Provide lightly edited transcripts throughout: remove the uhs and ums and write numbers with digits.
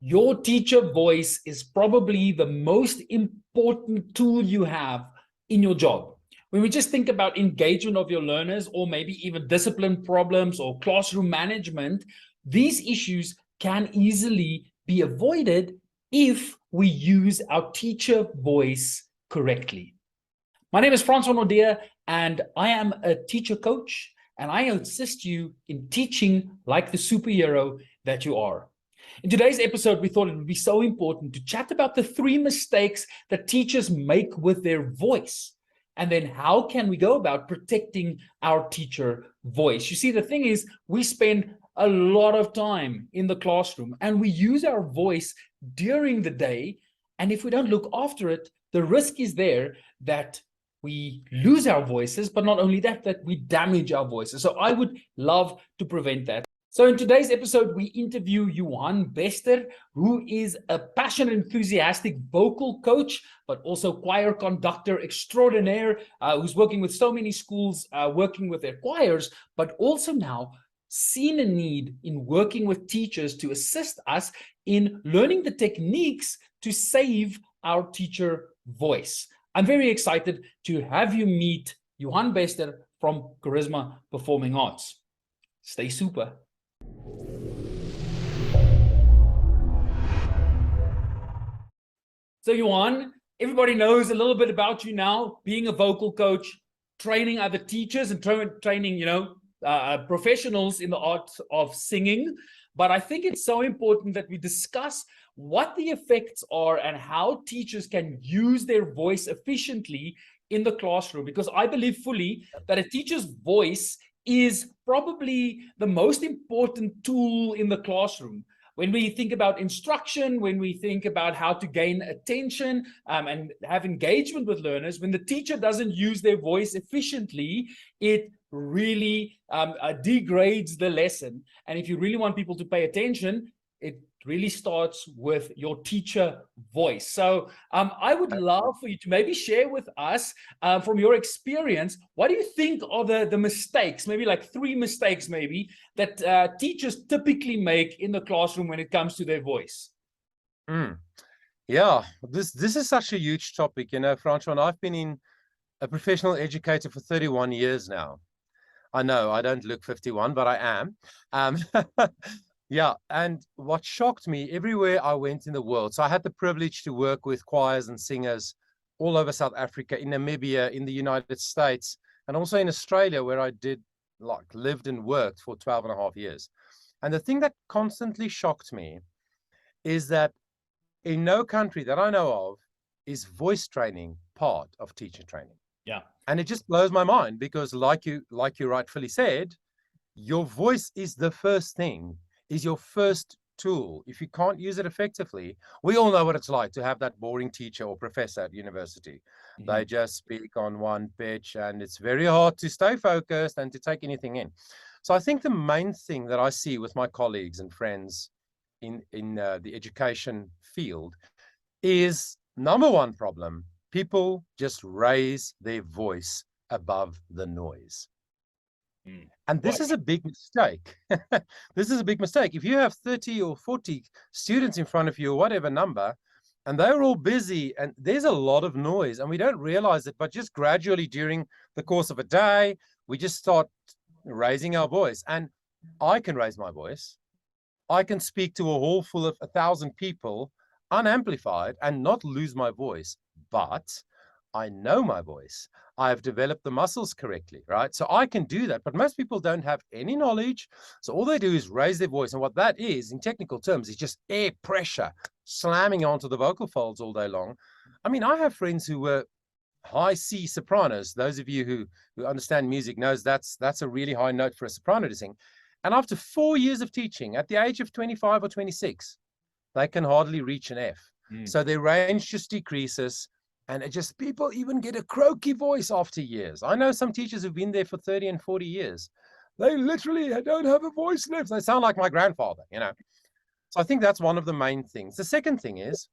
Your teacher voice is probably the most important tool you have in your job. When we just think about engagement of your learners, or maybe even discipline problems or classroom management, these issues can easily be avoided if we use our teacher voice correctly. My name is Francois Nordia, and I am a teacher coach, and I assist you in teaching like the superhero that you are. In today's episode, we thought it would be so important to chat about the 3 mistakes that teachers make with their voice. And then how can we go about protecting our teacher voice? You see, the thing is, we spend a lot of time in the classroom and we use our voice during the day. And if we don't look after it, the risk is there that we lose our voices, but not only that, that we damage our voices. So I would love to prevent that. So in today's episode, we interview Johan Bester, who is a passionate, enthusiastic vocal coach, but also choir conductor extraordinaire, who's working with so many schools, working with their choirs, but also now seen a need in working with teachers to assist us in learning the techniques to save our teacher voice. I'm very excited to have you meet Johan Bester from Charisma Performing Arts. Stay super. So Johan, everybody knows a little bit about you now, being a vocal coach, training other teachers and training, professionals in the art of singing. But I think it's so important that we discuss what the effects are and how teachers can use their voice efficiently in the classroom. Because I believe fully that a teacher's voice is probably the most important tool in the classroom. When we think about instruction, when we think about how to gain attention and have engagement with learners, when the teacher doesn't use their voice efficiently, it really degrades the lesson. And if you really want people to pay attention, it really starts with your teacher voice. So I would love for you to maybe share with us from your experience, what do you think are the mistakes, maybe like 3 mistakes maybe, that teachers typically make in the classroom when it comes to their voice? Yeah, this is such a huge topic, Francois, and I've been a professional educator for 31 years now. I know I don't look 51, but I am. Yeah, and what shocked me everywhere I went in the world, so I had the privilege to work with choirs and singers all over South Africa, in Namibia, in the United States, and also in Australia, where I lived and worked for 12 and a half years. And the thing that constantly shocked me is that in no country that I know of is voice training part of teacher training. Yeah. And it just blows my mind because like you rightfully said, your voice is the first thing, is your first tool. If you can't use it effectively, we all know what it's like to have that boring teacher or professor at university. Mm-hmm. They just speak on one pitch and it's very hard to stay focused and to take anything in. So I think the main thing that I see with my colleagues and friends in the education field is, number one problem, people just raise their voice above the noise. And this is a big mistake. This is a big mistake. If you have 30 or 40 students in front of you, or whatever number, and they're all busy and there's a lot of noise and we don't realize it, but just gradually during the course of a day, we just start raising our voice. And I can raise my voice. I can speak to a hall full of 1,000 people unamplified and not lose my voice, but I know my voice. I've developed the muscles correctly, right? So I can do that, but most people don't have any knowledge. So all they do is raise their voice. And what that is, in technical terms, is just air pressure slamming onto the vocal folds all day long. I mean, I have friends who were high C sopranos. Those of you who understand music knows that's a really high note for a soprano to sing. And after 4 years of teaching, at the age of 25 or 26, they can hardly reach an F. So their range just decreases. And it just, people even get a croaky voice after years. I know some teachers who've been there for 30 and 40 years. They literally don't have a voice left. They sound like my grandfather, So I think that's one of the main things. The second thing is,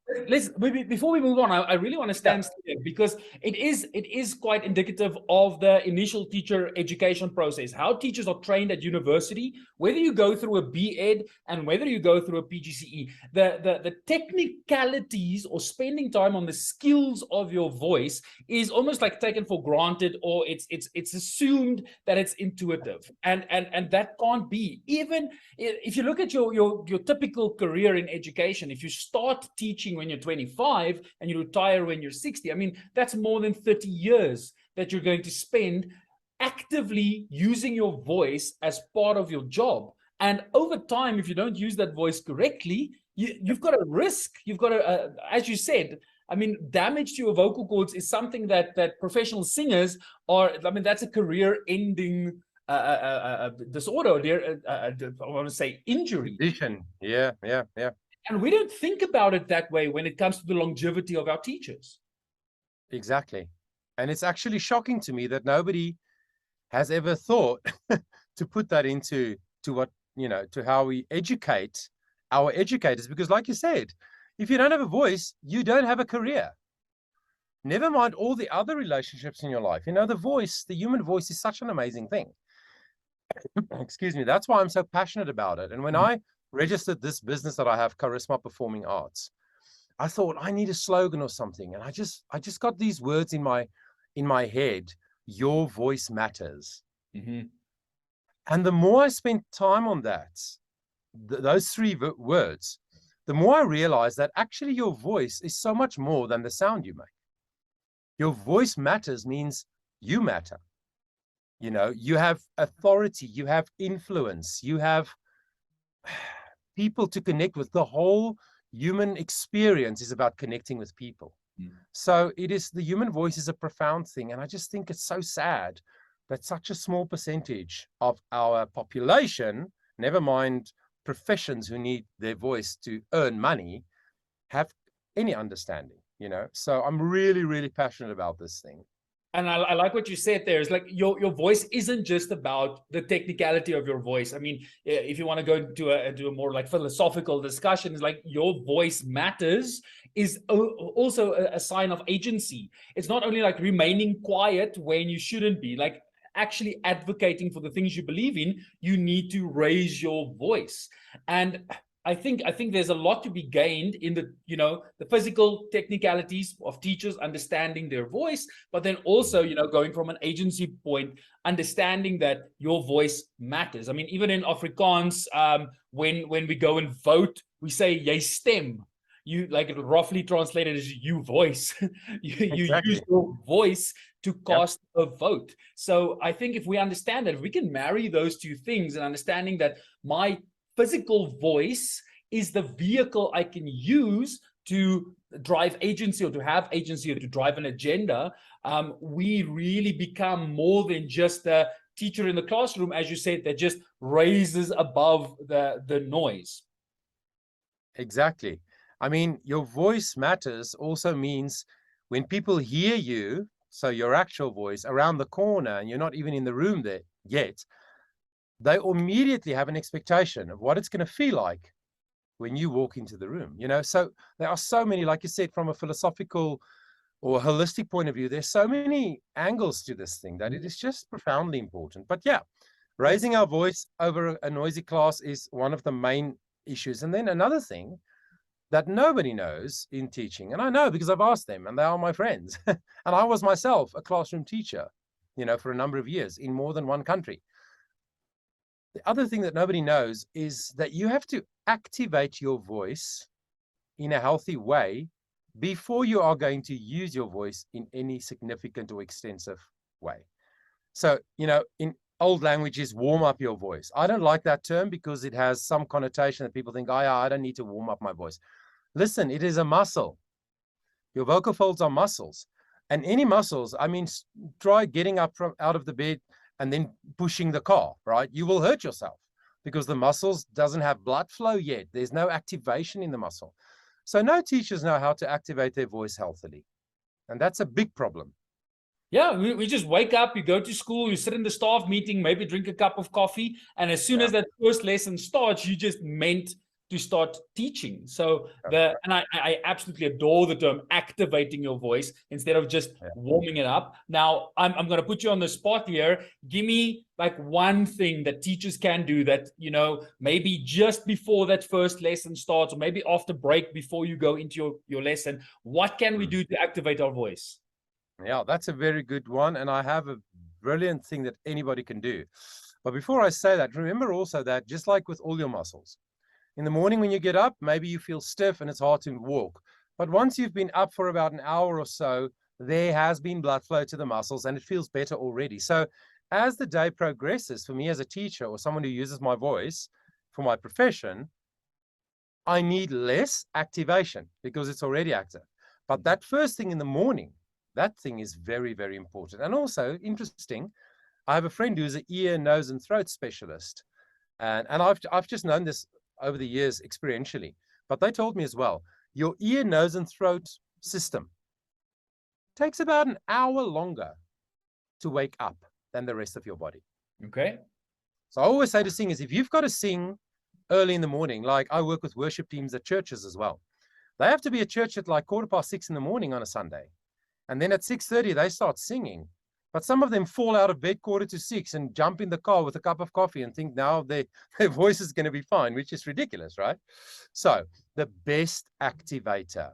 Before we move on, I really want to stand still here, because it is quite indicative of the initial teacher education process, how teachers are trained at university, whether you go through a B.Ed and whether you go through a PGCE, the technicalities or spending time on the skills of your voice is almost like taken for granted, or it's assumed that it's intuitive, and that can't be. Even if you look at your typical career in education, if you start teaching when you're 25 and you retire when you're 60, I mean, that's more than 30 years that you're going to spend actively using your voice as part of your job. And over time, if you don't use that voice correctly, you've got a risk. You've got a, as you said, I mean, damage to your vocal cords is something that professional singers are, I mean, that's a career-ending disorder, I want to say injury. Yeah. And we don't think about it that way when it comes to the longevity of our teachers. Exactly. And it's actually shocking to me that nobody has ever thought to put that into what, to how we educate our educators. Because like you said, if you don't have a voice, you don't have a career. Never mind all the other relationships in your life. The voice, the human voice is such an amazing thing. Excuse me. That's why I'm so passionate about it. And when I registered this business that I have, Charisma Performing Arts, I thought I need a slogan or something. And I just got these words in my head: your voice matters. Mm-hmm. And the more I spent time on that, those three words, the more I realized that actually your voice is so much more than the sound you make. Your voice matters means you matter. You have authority, you have influence, you have people to connect with. The whole human experience is about connecting with people. So the human voice is a profound thing. And I just think it's so sad that such a small percentage of our population, never mind professions who need their voice to earn money, have any understanding, So I'm really, really passionate about this thing. And I like what you said there. Is like your voice isn't just about the technicality of your voice. I mean, if you want to go into a more like philosophical discussion, it's like your voice matters is also a sign of agency. It's not only like remaining quiet when you shouldn't be, like actually advocating for the things you believe in. You need to raise your voice. And I think there's a lot to be gained in the physical technicalities of teachers understanding their voice, but then also, going from an agency point, understanding that your voice matters. I mean, even in Afrikaans, when we go and vote, we say jy stem. You, like, it roughly translated as you voice. you use your voice to cast a vote. So I think if we understand that, if we can marry those two things, and understanding that my physical voice is the vehicle I can use to drive agency, or to have agency, or to drive an agenda, we really become more than just a teacher in the classroom, as you said, that just raises above the noise. Exactly. I mean, your voice matters also means when people hear you, so your actual voice around the corner, and you're not even in the room there yet, they immediately have an expectation of what it's going to feel like when you walk into the room. So there are so many, like you said, from a philosophical or holistic point of view, there's so many angles to this thing that it is just profoundly important. But yeah, raising our voice over a noisy class is one of the main issues. And then another thing that nobody knows in teaching, and I know because I've asked them, and they are my friends, and I was myself a classroom teacher, for a number of years in more than one country. The other thing that nobody knows is that you have to activate your voice in a healthy way before you are going to use your voice in any significant or extensive way. So, in old languages, warm up your voice. I don't like that term because it has some connotation that people think, oh, yeah, I don't need to warm up my voice. Listen, it is a muscle. Your vocal folds are muscles. And any muscles, I mean, try getting up out of the bed and then pushing the car, right? You will hurt yourself because the muscles doesn't have blood flow yet. There's no activation in the muscle. So no teachers know how to activate their voice healthily. And that's a big problem. Yeah, we just wake up, you go to school, you sit in the staff meeting, maybe drink a cup of coffee. And as soon as that first lesson starts, you just meant to start teaching. So I absolutely adore the term activating your voice instead of just warming it up. Now I'm going to put you on the spot here. Give me like one thing that teachers can do that, maybe just before that first lesson starts, or maybe after break before you go into your lesson. What can we do to activate our voice? Yeah, that's a very good one. And I have a brilliant thing that anybody can do. But before I say that, remember also that just like with all your muscles, in the morning when you get up, maybe you feel stiff and it's hard to walk. But once you've been up for about an hour or so, there has been blood flow to the muscles and it feels better already. So as the day progresses, for me as a teacher or someone who uses my voice for my profession, I need less activation because it's already active. But that first thing in the morning, that thing is very, very important. And also interesting, I have a friend who's an ear, nose, and throat specialist. And I've just known this over the years experientially. But they told me as well, your ear, nose, and throat system takes about an hour longer to wake up than the rest of your body. Okay. So I always say to singers, if you've got to sing early in the morning, like I work with worship teams at churches as well, they have to be at church at like 6:15 in the morning on a Sunday. And then at 6:30, they start singing. But some of them fall out of bed 5:45 and jump in the car with a cup of coffee and think now their voice is going to be fine, which is ridiculous, right? So the best activator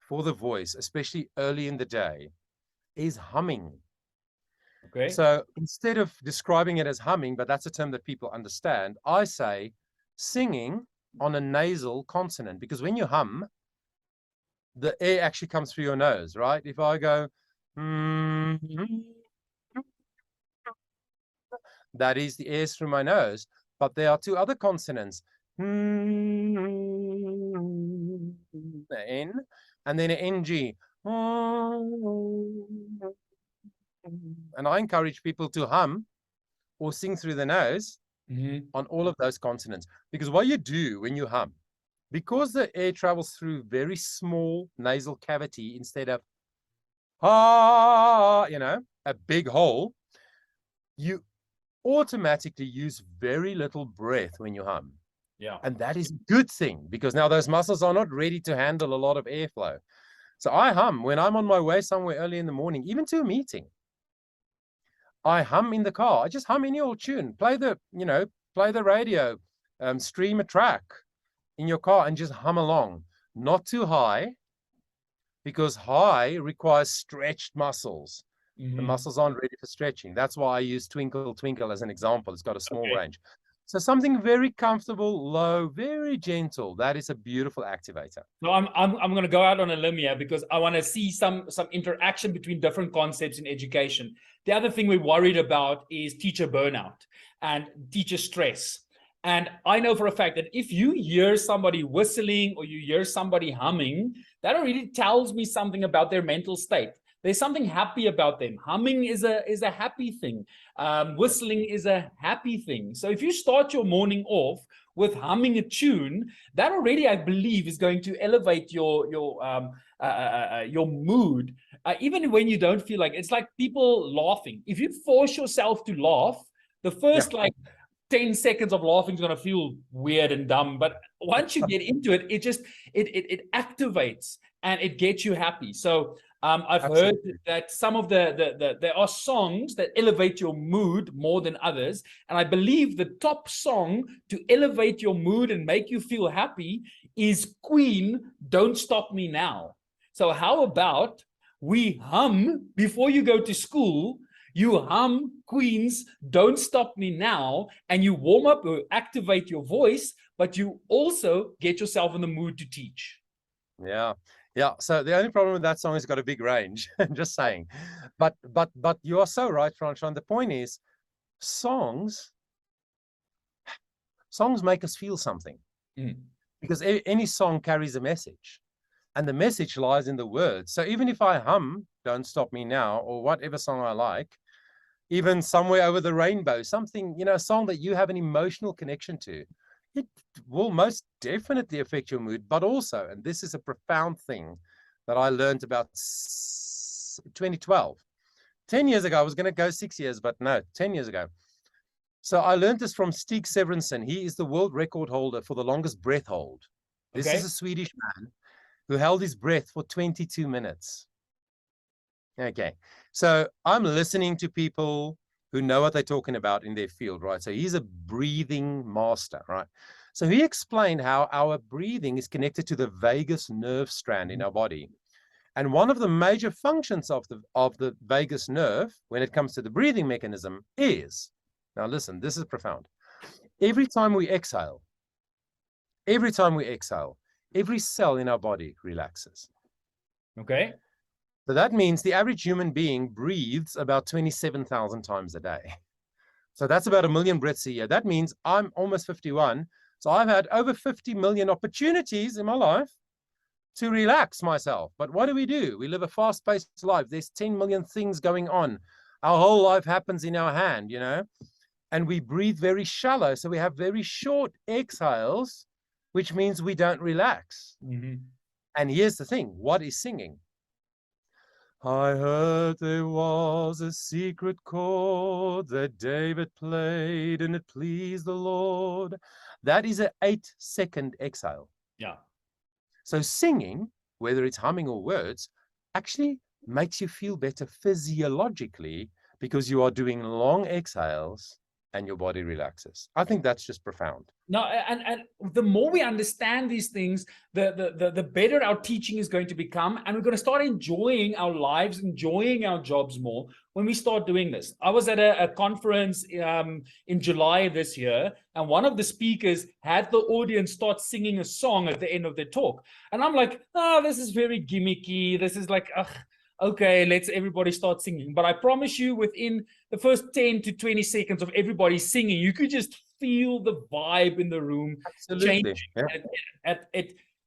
for the voice, especially early in the day, is humming. Okay. So instead of describing it as humming, but that's a term that people understand, I say singing on a nasal consonant, because when you hum, the air actually comes through your nose, right? If I go, that is the air through my nose, but there are two other consonants, the N, and then an NG. And I encourage people to hum or sing through the nose on all of those consonants. Because what you do when you hum, because the air travels through very small nasal cavity instead of a big hole, you automatically use very little breath when you hum. Yeah. And that is a good thing because now those muscles are not ready to handle a lot of airflow. So I hum when I'm on my way somewhere early in the morning, even to a meeting. I hum in the car. I just hum any old tune. Play the radio, stream a track in your car and just hum along. Not too high, because high requires stretched muscles. The muscles aren't ready for stretching. That's why I use Twinkle Twinkle as an example. It's got a small range. So something very comfortable, low, very gentle. That is a beautiful activator. So I'm going to go out on a limb here because I want to see some interaction between different concepts in education. The other thing we're worried about is teacher burnout and teacher stress. And I know for a fact that if you hear somebody whistling or you hear somebody humming, that already tells me something about their mental state. There's something happy about them. Humming is a happy thing. Whistling is a happy thing. So if you start your morning off with humming a tune, that already, I believe, is going to elevate your mood. Even when you don't feel like it's like people laughing. If you force yourself to laugh, the first 10 seconds of laughing is going to feel weird and dumb. But once you get into it, it activates and it gets you happy. So I've heard that some of there are songs that elevate your mood more than others. And I believe the top song to elevate your mood and make you feel happy is Queen, Don't Stop Me Now. So how about we hum before you go to school? You hum Queen's Don't Stop Me Now, and you warm up or activate your voice, but you also get yourself in the mood to teach. Yeah. Yeah. So the only problem with that song is it's got a big range. Just saying. But you are so right, Francois. The point is, songs make us feel something. Because any song carries a message. And the message lies in the words. So even if I hum Don't Stop Me Now or whatever song I like, even Somewhere Over the Rainbow, something, a song that you have an emotional connection to, it will most definitely affect your mood. But also, and this is a profound thing that I learned about 2012. 10 years ago, I was going to go 6 years, but no, 10 years ago, So I learned this from Stig Severinsen. He is the world record holder for the longest breath hold. This Okay. is a Swedish man who held his breath for 22 minutes. Okay. So I'm listening to people who know what they're talking about in their field, right? So he's a breathing master, right? So he explained how our breathing is connected to the vagus nerve strand in our body. And one of the major functions of the vagus nerve when it comes to the breathing mechanism is, now listen, this is profound. Every time we exhale, every cell in our body relaxes. Okay. So that means the average human being breathes about 27,000 times a day. So that's about 1 million breaths a year. That means I'm almost 51. So I've had over 50 million opportunities in my life to relax myself. But what do? We live a fast-paced life. There's 10 million things going on. Our whole life happens in our hand, and we breathe very shallow. So we have very short exhales, which means we don't relax. Mm-hmm. And here's the thing. What is singing? I heard there was a secret chord that David played and it pleased the Lord. That is an 8-second exhale. Yeah. So singing, whether it's humming or words, actually makes you feel better physiologically because you are doing long exhales and your body relaxes. I think that's just profound. No, and the more we understand these things, the better our teaching is going to become, and we're going to start enjoying our lives, enjoying our jobs more when we start doing this. I was at a conference in July this year, and one of the speakers had the audience start singing a song at the end of their talk, and I'm like, oh, this is very gimmicky. This is like, okay, let's everybody start singing. But I promise you, within the first 10 to 20 seconds of everybody singing, you could just feel the vibe in the room. Absolutely. Changing. Yeah.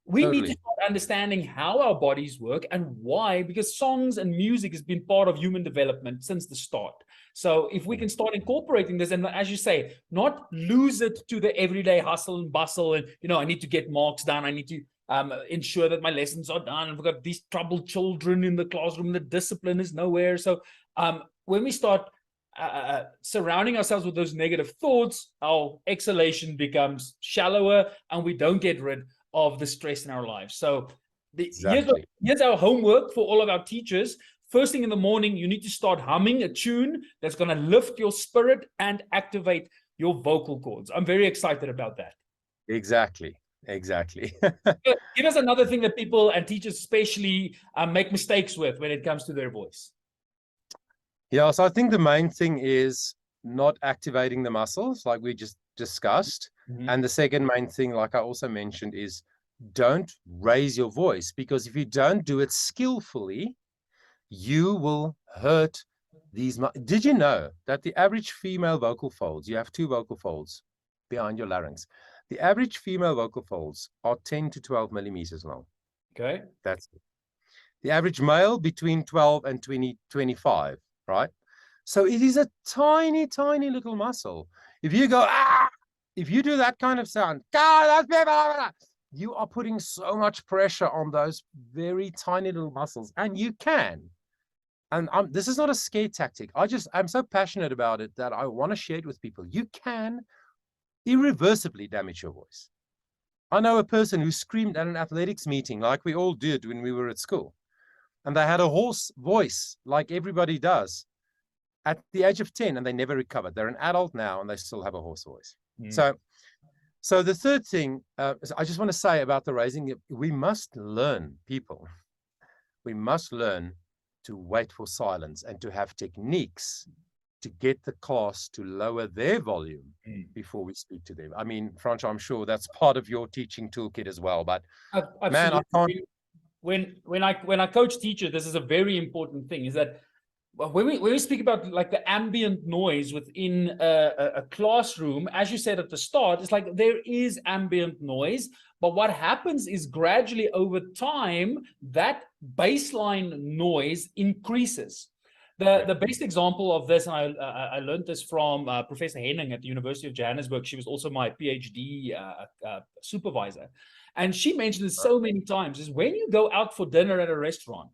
We Totally. need to start understanding how our bodies work and why, because songs and music has been part of human development since the start. So if we can start incorporating this, and as you say, not lose it to the everyday hustle and bustle, and I need to get marks done, I need to ensure that my lessons are done. We've got these troubled children in the classroom, the discipline is nowhere. So when we start surrounding ourselves with those negative thoughts, our exhalation becomes shallower and we don't get rid of the stress in our lives. So Exactly. here's our homework for all of our teachers. First thing in the morning, you need to start humming a tune that's going to lift your spirit and activate your vocal cords. I'm very excited about that. Exactly. Give us another thing that people and teachers especially make mistakes with when it comes to their voice. Yeah, so I think the main thing is not activating the muscles like we just discussed. Mm-hmm. And the second main thing, like I also mentioned, is don't raise your voice, because if you don't do it skillfully, you will hurt these. Did you know that the average female vocal folds, you have 2 vocal folds behind your larynx. The average female vocal folds are 10 to 12 millimeters long. Okay. That's it. The average male between 12 and 25, right? So it is a tiny, tiny little muscle. If you go, if you do that kind of sound, you are putting so much pressure on those very tiny little muscles, and you can. And this is not a scare tactic. I'm so passionate about it that I want to share it with people. You can irreversibly damage your voice. I know a person who screamed at an athletics meeting like we all did when we were at school. And they had a hoarse voice like everybody does at the age of 10, and they never recovered. They're an adult now and they still have a hoarse voice. So the third thing I just want to say about the raising, we must learn, people. We must learn to wait for silence and to have techniques to get the class to lower their volume before we speak to them. I mean, Francois, I'm sure that's part of your teaching toolkit as well, but Absolutely. Man, I can't. When I coach teachers, this is a very important thing, is that when we speak about like the ambient noise within a classroom, as you said at the start, it's like there is ambient noise, but what happens is gradually over time, that baseline noise increases. The best example of this, and I learned this from Professor Henning at the University of Johannesburg. She was also my PhD supervisor. And she mentioned this so many times, is when you go out for dinner at a restaurant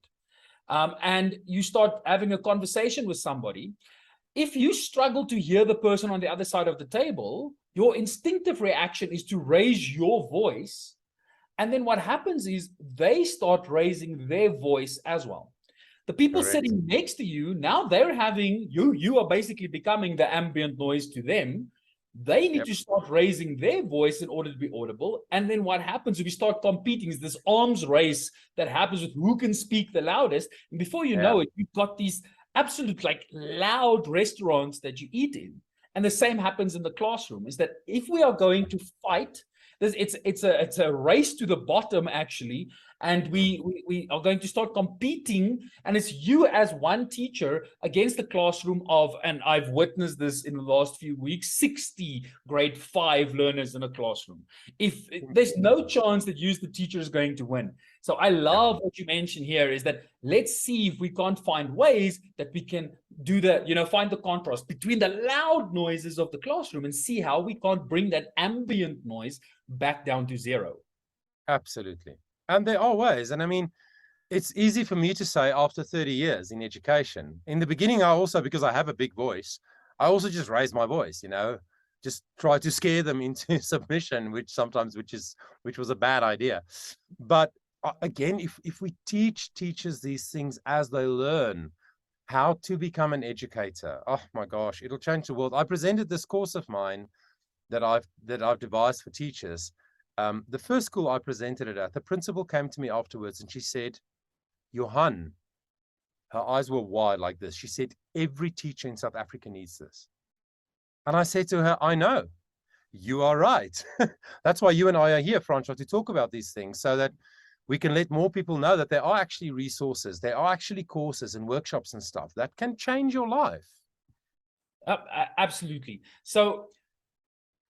and you start having a conversation with somebody, if you struggle to hear the person on the other side of the table, your instinctive reaction is to raise your voice. And then what happens is they start raising their voice as well. The people Correct. sitting next to you, now they're having, you are basically becoming the ambient noise to them. They need Yep. to start raising their voice in order to be audible. And then what happens if we start competing is this arms race that happens with who can speak the loudest. And before you know it, you've got these absolute like loud restaurants that you eat in. And the same happens in the classroom, is that if we are going to fight, it's a race to the bottom actually, and we are going to start competing, and it's you as one teacher against the classroom of, and I've witnessed this in the last few weeks, 60 grade 5 learners in a classroom. If there's no chance that you, the teacher, is going to win. So I love what you mentioned here, is that let's see if we can't find ways that we can do the, find the contrast between the loud noises of the classroom and see how we can't bring that ambient noise back down to zero. Absolutely. And there are ways. And I mean, it's easy for me to say after 30 years in education. In the beginning, I also, because I have a big voice, I also just raised my voice, just try to scare them into submission, which was a bad idea. But again, if we teach teachers these things as they learn how to become an educator, oh my gosh, it'll change the world. I presented this course of mine that I've devised for teachers. The first school I presented it at, the principal came to me afterwards and she said, Johan, her eyes were wide like this. She said, every teacher in South Africa needs this. And I said to her, I know, you are right. That's why you and I are here, Francois, to talk about these things so that we can let more people know that there are actually resources, there are actually courses and workshops and stuff that can change your life. Absolutely. So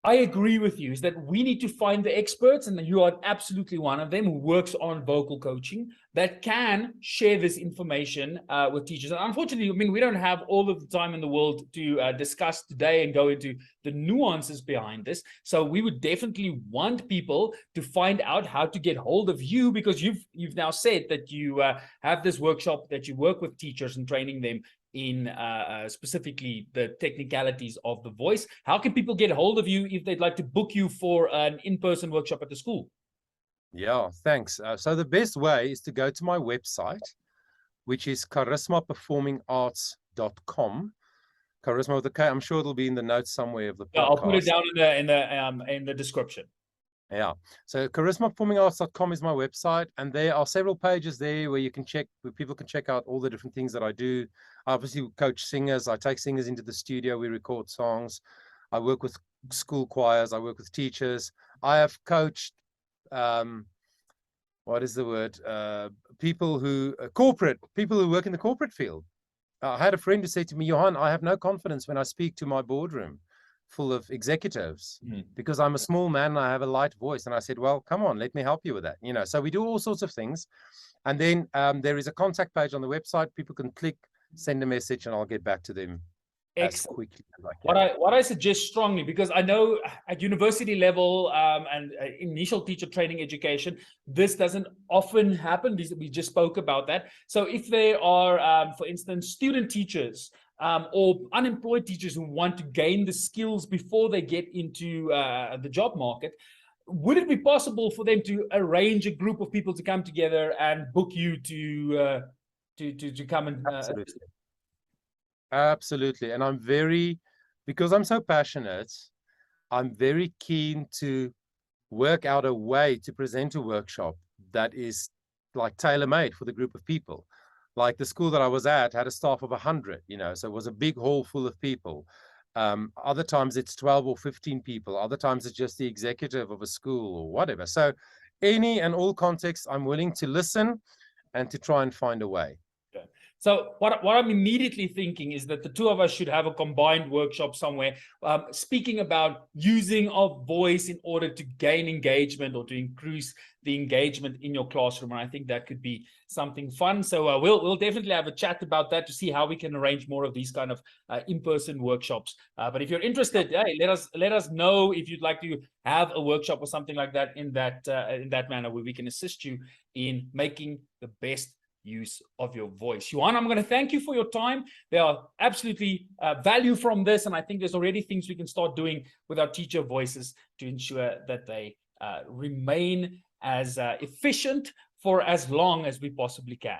I agree with you, is that we need to find the experts, and you are absolutely one of them, who works on vocal coaching, that can share this information with teachers. And unfortunately, I mean, we don't have all of the time in the world to discuss today and go into the nuances behind this. So we would definitely want people to find out how to get hold of you, because you've now said that you have this workshop, that you work with teachers and training them in specifically the technicalities of the voice. How can people get hold of you if they'd like to book you for an in-person workshop at the school? Yeah, thanks. So the best way is to go to my website, which is charismaperformingarts.com. Charisma with a K. I'm sure it'll be in the notes somewhere of the podcast. Yeah, I'll put it down in the description. Yeah. So charismaperformingarts.com is my website, and there are several pages there where people can check out all the different things that I do. I obviously coach singers. I take singers into the studio. We record songs. I work with school choirs. I work with teachers. I have coached, people who work in the corporate field. I had a friend who said to me, Johan, I have no confidence when I speak to my boardroom full of executives because I'm a small man and I have a light voice. And I said, well, come on, let me help you with that. So we do all sorts of things. And then there is a contact page on the website. People can click, send a message, and I'll get back to them as quickly as I can. What I suggest strongly, because I know at university level and initial teacher training education, this doesn't often happen. We just spoke about that. So if there are, for instance, student teachers or unemployed teachers who want to gain the skills before they get into the job market, would it be possible for them to arrange a group of people to come together and book you to come and Absolutely. And because I'm so passionate, I'm very keen to work out a way to present a workshop that is like tailor-made for the group of people. Like the school that I was at had a staff of 100, so it was a big hall full of people. Other times it's 12 or 15 people. Other times it's just the executive of a school or whatever. So any and all contexts, I'm willing to listen and to try and find a way. So what I'm immediately thinking is that the two of us should have a combined workshop somewhere, speaking about using of voice in order to gain engagement or to increase the engagement in your classroom. And I think that could be something fun. So we'll definitely have a chat about that to see how we can arrange more of these kind of in-person workshops. But if you're interested, hey, let us know if you'd like to have a workshop or something like that in that manner, where we can assist you in making the best use of your voice. Johan, I'm going to thank you for your time. There are absolutely value from this, and I think there's already things we can start doing with our teacher voices to ensure that they remain as efficient for as long as we possibly can.